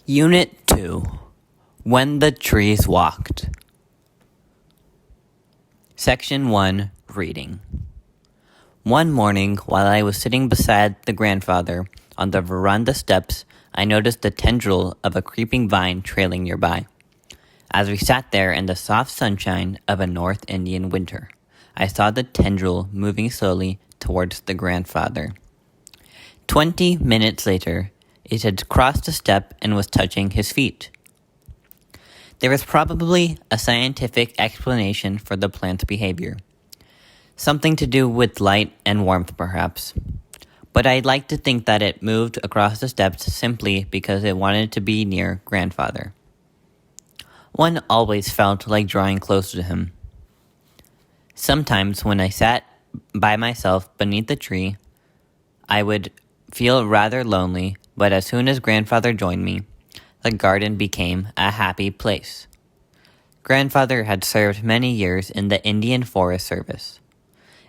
Unit 2. When the Trees Walked. Section 1. Reading. One morning, while I was sitting beside the grandfather on the veranda steps, I noticed the tendril of a creeping vine trailing nearby. As we sat there in the soft sunshine of a North Indian winter, I saw the tendril moving slowly towards the grandfather. 20 minutes later, it had crossed a step and was touching his feet. There was probably a scientific explanation for the plant's behavior. Something to do with light and warmth, perhaps. But I'd like to think that it moved across the steps simply because it wanted to be near grandfather. One always felt like drawing closer to him. Sometimes when I sat by myself beneath the tree, I would feel rather lonely, but as soon as grandfather joined me, the garden became a happy place. Grandfather had served many years in the Indian Forest Service,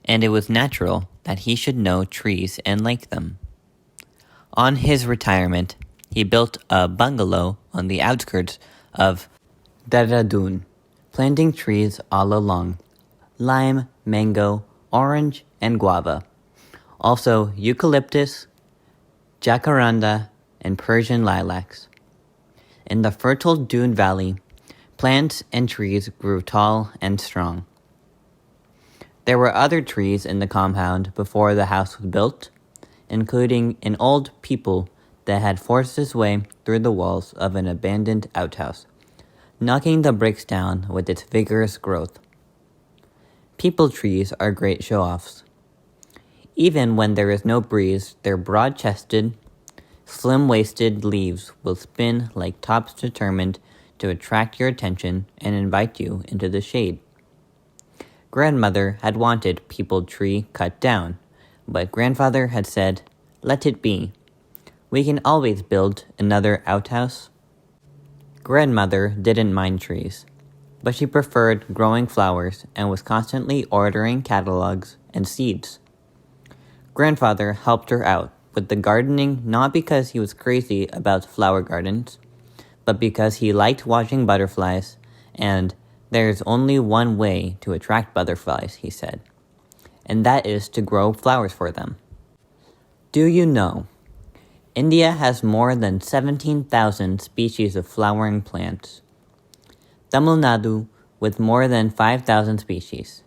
and it was natural that he should know trees and like them. On his retirement, he built a bungalow on the outskirts of Dehradun, planting trees all along: lime, mango, orange, and guava. Also eucalyptus, jacaranda, and Persian lilacs. In the fertile dune valley, plants and trees grew tall and strong. There were other trees in the compound before the house was built, including an old peepul that had forced its way through the walls of an abandoned outhouse, knocking the bricks down with its vigorous growth. Peepul trees are great show-offs. Even when there is no breeze, their broad-chested, slim-waisted leaves will spin like tops determined to attract your attention and invite you into the shade. Grandmother had wanted peepul tree cut down, but grandfather had said, "Let it be. We can always build another outhouse." Grandmother didn't mind trees, but she preferred growing flowers and was constantly ordering catalogs and seeds. Grandfather helped her out with the gardening not because he was crazy about flower gardens, but because he liked watching butterflies, and there's only one way to attract butterflies, he said, and that is to grow flowers for them. Do you know, India has more than 17,000 species of flowering plants. Tamil Nadu with more than 5,000 species.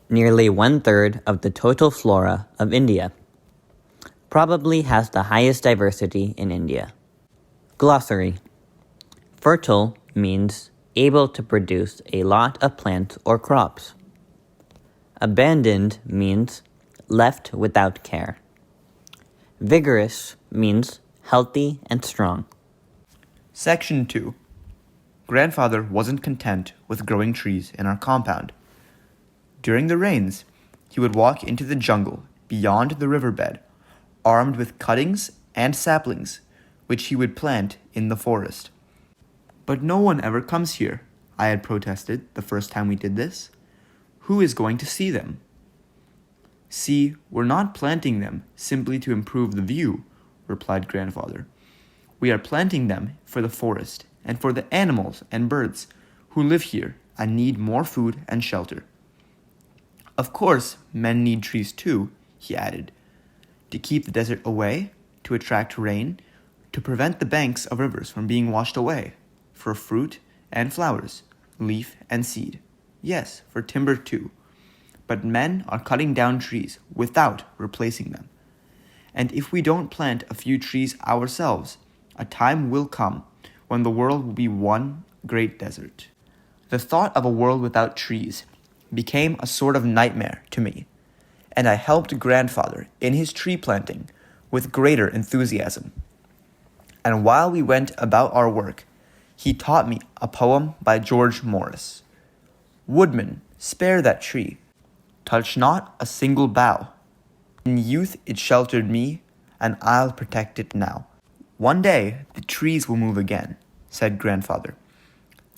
Nearly 1/3 of the total flora of India. Probably has the highest diversity in India. Glossary. Fertile means able to produce a lot of plants or crops. Abandoned means left without care. Vigorous means healthy and strong. Section 2. Grandfather wasn't content with growing trees in our compound. During the rains, he would walk into the jungle beyond the riverbed, armed with cuttings and saplings, which he would plant in the forest. "But no one ever comes here," I had protested the first time we did this. "Who is going to see them?" "See, we're not planting them simply to improve the view," replied grandfather. "We are planting them for the forest and for the animals and birds who live here and need more food and shelter. Of course, men need trees too," he added, "to keep the desert away, to attract rain, to prevent the banks of rivers from being washed away, for fruit and flowers, leaf and seed. Yes, for timber too. But men are cutting down trees without replacing them. And if we don't plant a few trees ourselves, a time will come when the world will be one great desert." The thought of a world without trees became a sort of nightmare to me, and I helped grandfather in his tree planting with greater enthusiasm. And while we went about our work, he taught me a poem by George Morris. "Woodman, spare that tree. Touch not a single bough. In youth it sheltered me, and I'll protect it now." "One day the trees will move again," said grandfather.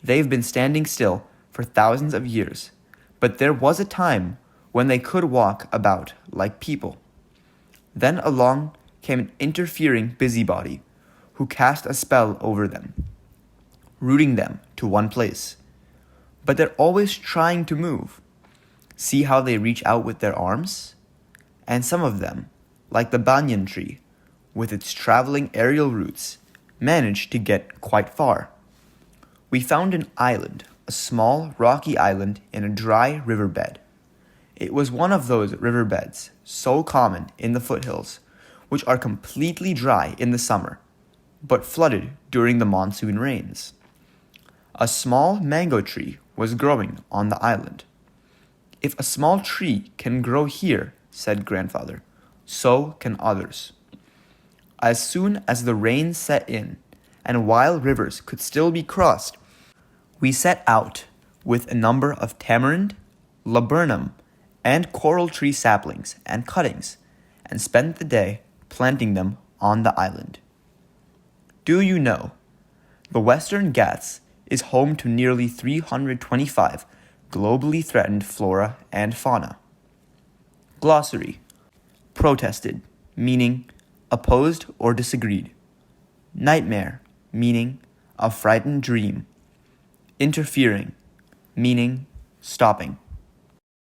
"They've been standing still for thousands of years, but there was a time when they could walk about like people. Then along came an interfering busybody who cast a spell over them, rooting them to one place. But they're always trying to move. See how they reach out with their arms? And some of them, like the banyan tree, with its traveling aerial roots, manage to get quite far. We found an island, a small rocky island in a dry riverbed. It was one of those riverbeds so common in the foothills, which are completely dry in the summer, but flooded during the monsoon rains. A small mango tree was growing on the island. "If a small tree can grow here," said grandfather, "so can others." As soon as the rain set in, and while rivers could still be crossed, we set out with a number of tamarind, laburnum, and coral tree saplings and cuttings, and spent the day planting them on the island. Do you know, the Western Ghats is home to nearly 325 globally threatened flora and fauna. Glossary: protested, meaning opposed or disagreed. Nightmare, meaning a frightened dream. Interfering, meaning stopping.